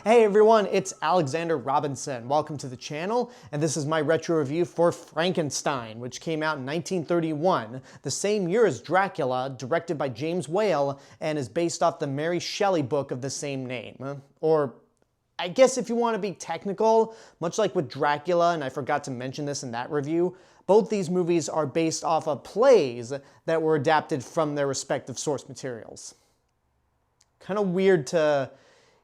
Hey everyone, it's Alexander Robinson. Welcome to the channel, and this is my retro review for Frankenstein, which came out in 1931, the same year as Dracula, directed by James Whale, and is based off the Mary Shelley book of the same name. Or, I guess if you want to be technical, much like with Dracula, and I forgot to mention this in that review, both these movies are based off of plays that were adapted from their respective source materials. Kind of weird to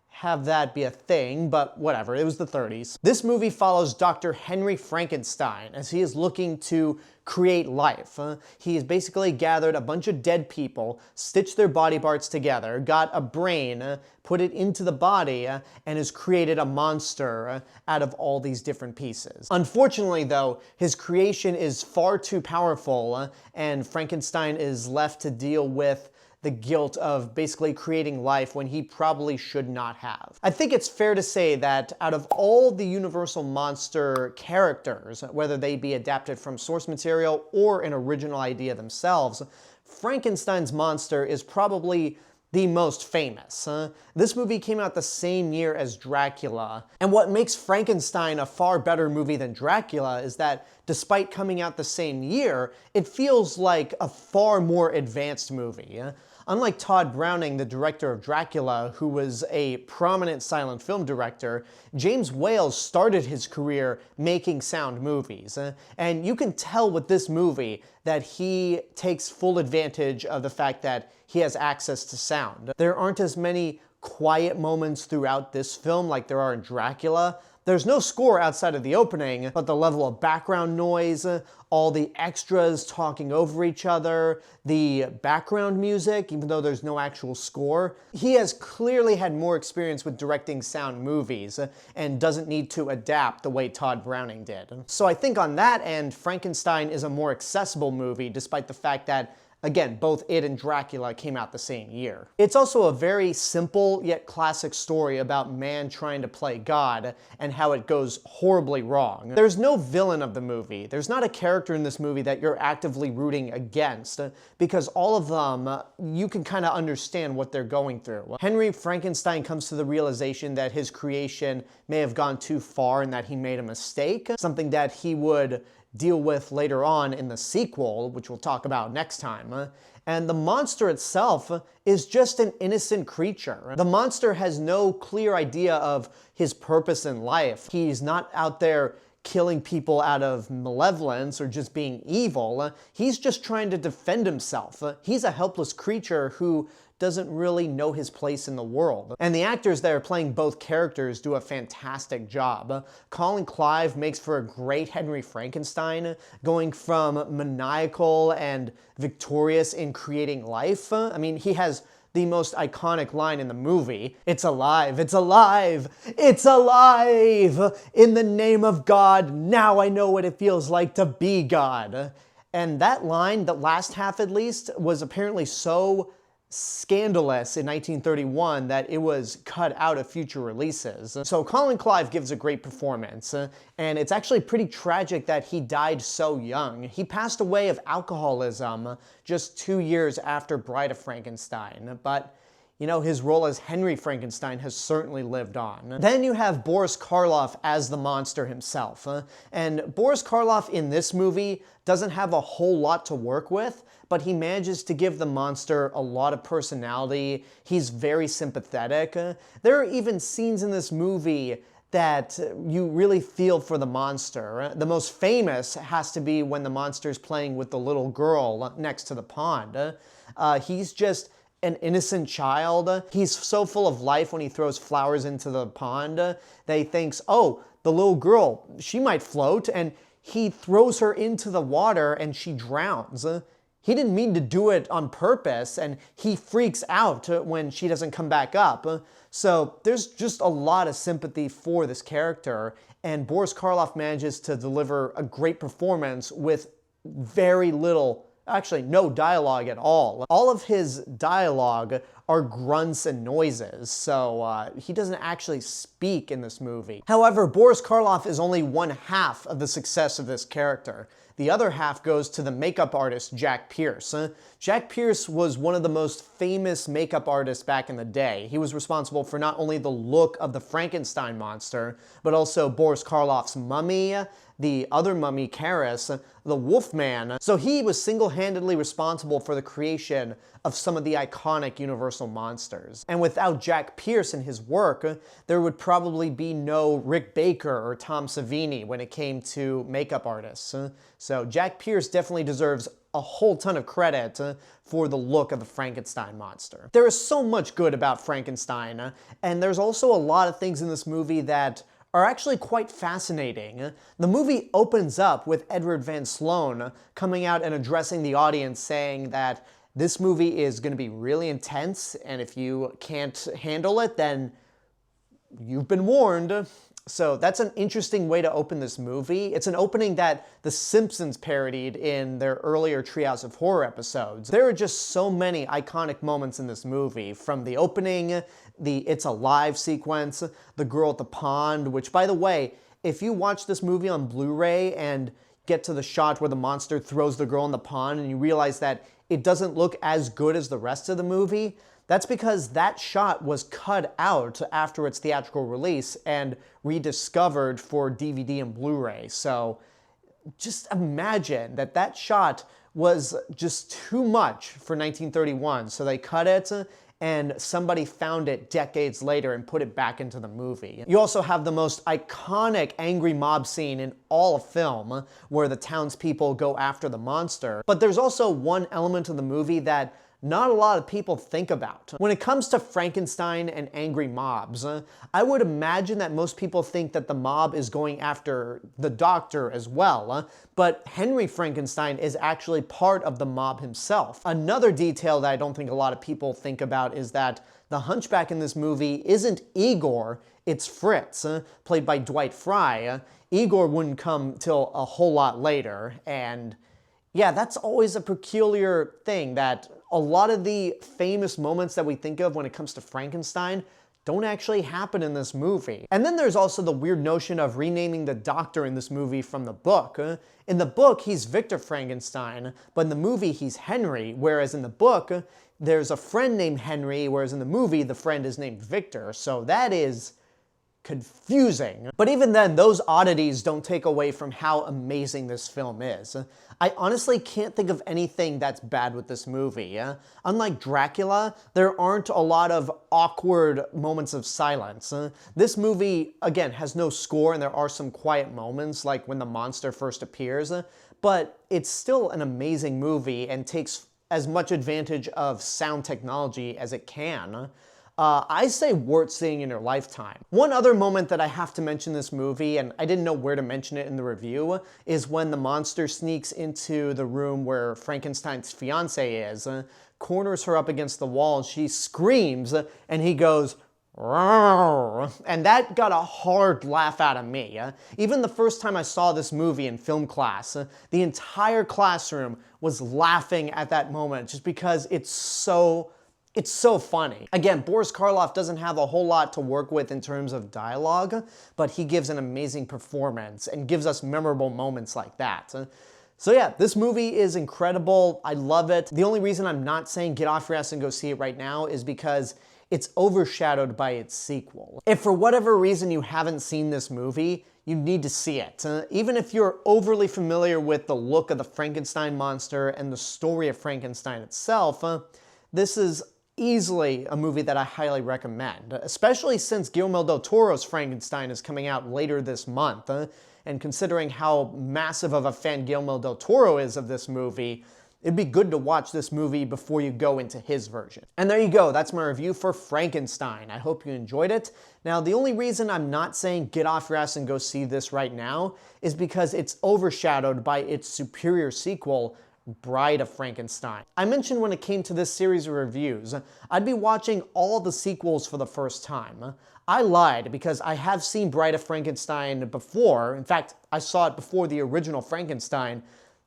have that be a thing, but whatever, it was the 30s. This movie follows Dr. Henry Frankenstein as he is looking to create life. He has basically gathered a bunch of dead people, stitched their body parts together, got a brain, put it into the body, and has created a monster out of all these different pieces. Unfortunately though, his creation is far too powerful, and Frankenstein is left to deal with the guilt of basically creating life when he probably should not have. I think it's fair to say that out of all the Universal monster characters, whether they be adapted from source material or an original idea themselves, Frankenstein's monster is probably the most famous. This movie came out the same year as Dracula, and what makes Frankenstein a far better movie than Dracula is that despite coming out the same year, it feels like a far more advanced movie. Unlike Todd Browning, the director of Dracula, who was a prominent silent film director, James Whale started his career making sound movies. And you can tell with this movie that he takes full advantage of the fact that he has access to sound. There aren't as many quiet moments throughout this film like there are in Dracula. There's no score outside of the opening, but the level of background noise, all the extras talking over each other, the background music, even though there's no actual score. He has clearly had more experience with directing sound movies and doesn't need to adapt the way Todd Browning did. So I think on that end, Frankenstein is a more accessible movie, despite the fact that again, both it and Dracula came out the same year. It's also a very simple yet classic story about man trying to play God and how it goes horribly wrong. There's no villain of the movie. There's not a character in this movie that you're actively rooting against, because all of them, you can kind of understand what they're going through. Henry Frankenstein comes to the realization that his creation may have gone too far and that he made a mistake, something that he would deal with later on in the sequel, which we'll talk about next time. And the monster itself is just an innocent creature. The monster has no clear idea of his purpose in life. He's not out there killing people out of malevolence or just being evil. He's just trying to defend himself. He's a helpless creature who doesn't really know his place in the world. And the actors that are playing both characters do a fantastic job. Colin Clive makes for a great Henry Frankenstein, going from maniacal and victorious in creating life. I mean, he has the most iconic line in the movie. It's alive, it's alive, it's alive! In the name of God, now I know what it feels like to be God. And that line, the last half at least, was apparently so scandalous in 1931 that it was cut out of future releases. So Colin Clive gives a great performance, and it's actually pretty tragic that he died so young. He passed away of alcoholism just 2 years after Bride of Frankenstein, but you know, his role as Henry Frankenstein has certainly lived on. Then you have Boris Karloff as the monster himself. And Boris Karloff in this movie doesn't have a whole lot to work with, but he manages to give the monster a lot of personality. He's very sympathetic. There are even scenes in this movie that you really feel for the monster. The most famous has to be when the monster's playing with the little girl next to the pond. He's just an innocent child. He's so full of life when he throws flowers into the pond that he thinks, oh, the little girl, she might float, and he throws her into the water and she drowns. He didn't mean to do it on purpose, and he freaks out when she doesn't come back up. So there's just a lot of sympathy for this character, and Boris Karloff manages to deliver a great performance with very little, actually no dialogue at all. All of his dialogue are grunts and noises, so he doesn't actually speak in this movie. However, Boris Karloff is only one half of the success of this character. The other half goes to the makeup artist Jack Pierce. Jack Pierce was one of the most famous makeup artists back in the day. He was responsible for not only the look of the Frankenstein monster, but also Boris Karloff's mummy, the other mummy, Karis, the Wolfman. So he was single-handedly responsible for the creation of some of the iconic Universal monsters. And without Jack Pierce and his work, there would probably be no Rick Baker or Tom Savini when it came to makeup artists. So Jack Pierce definitely deserves a whole ton of credit for the look of the Frankenstein monster. There is so much good about Frankenstein, and there's also a lot of things in this movie that are actually quite fascinating. The movie opens up with Edward Van Sloan coming out and addressing the audience saying that this movie is going to be really intense, and if you can't handle it, then you've been warned. So that's an interesting way to open this movie. It's an opening that The Simpsons parodied in their earlier Treehouse of Horror episodes. There are just so many iconic moments in this movie, from the opening, the It's Alive sequence, the girl at the pond, which, by the way, if you watch this movie on Blu-ray and get to the shot where the monster throws the girl in the pond and you realize that it doesn't look as good as the rest of the movie, that's because that shot was cut out after its theatrical release and rediscovered for DVD and Blu-ray. So just imagine that that shot was just too much for 1931. So they cut it and somebody found it decades later and put it back into the movie. You also have the most iconic angry mob scene in all of film, where the townspeople go after the monster. But there's also one element of the movie that not a lot of people think about. When it comes to Frankenstein and angry mobs, I would imagine that most people think that the mob is going after the doctor as well, but Henry Frankenstein is actually part of the mob himself. Another detail that I don't think a lot of people think about is that the Hunchback in this movie isn't Igor, it's Fritz, played by Dwight Frye. Igor wouldn't come till a whole lot later, and yeah, that's always a peculiar thing, that a lot of the famous moments that we think of when it comes to Frankenstein don't actually happen in this movie. And then there's also the weird notion of renaming the doctor in this movie from the book. In the book, he's Victor Frankenstein, but in the movie, he's Henry, whereas in the book, there's a friend named Henry, whereas in the movie, the friend is named Victor. So that is confusing. But even then, those oddities don't take away from how amazing this film is. I honestly can't think of anything that's bad with this movie. Unlike Dracula, there aren't a lot of awkward moments of silence. This movie, again, has no score, and there are some quiet moments, like when the monster first appears, but it's still an amazing movie and takes as much advantage of sound technology as it can. I say worth seeing in your lifetime. One other moment that I have to mention in this movie, and I didn't know where to mention it in the review, is when the monster sneaks into the room where Frankenstein's fiancée is, corners her up against the wall, and she screams, and he goes, "Rawr," and that got a hard laugh out of me. Even the first time I saw this movie in film class, the entire classroom was laughing at that moment just because it's so funny. Again, Boris Karloff doesn't have a whole lot to work with in terms of dialogue, but he gives an amazing performance and gives us memorable moments like that. So yeah, this movie is incredible. I love it. The only reason I'm not saying get off your ass and go see it right now is because it's overshadowed by its sequel. If for whatever reason you haven't seen this movie, you need to see it. Even if you're overly familiar with the look of the Frankenstein monster and the story of Frankenstein itself, this is easily a movie that I highly recommend, especially since Guillermo del Toro's Frankenstein is coming out later this month, and considering how massive of a fan Guillermo del Toro is of this movie, it'd be good to watch this movie before you go into his version. And there you go, that's my review for Frankenstein. I hope you enjoyed it. Now, the only reason I'm not saying get off your ass and go see this right now is because it's overshadowed by its superior sequel, Bride of Frankenstein. I mentioned when it came to this series of reviews, I'd be watching all the sequels for the first time. I lied because I have seen Bride of Frankenstein before. In fact, I saw it before the original Frankenstein,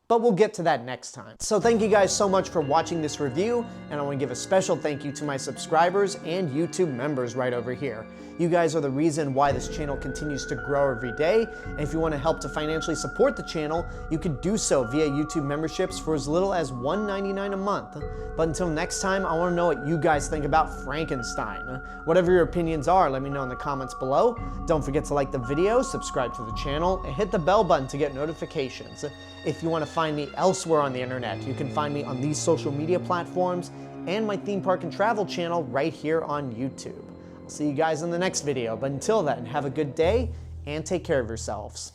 but we'll get to that next time. So thank you guys so much for watching this review, and I want to give a special thank you to my subscribers and YouTube members right over here. You guys are the reason why this channel continues to grow every day, and if you want to help to financially support the channel, you can do so via YouTube memberships for as little as $1.99 a month. But until next time, I want to know what you guys think about Frankenstein. Whatever your opinions are, let me know in the comments below. Don't forget to like the video, subscribe to the channel, and hit the bell button to get notifications. If you want to find me elsewhere on the internet, you can find me on these social media platforms and my theme park and travel channel right here on YouTube. I'll see you guys in the next video, but until then, have a good day and take care of yourselves.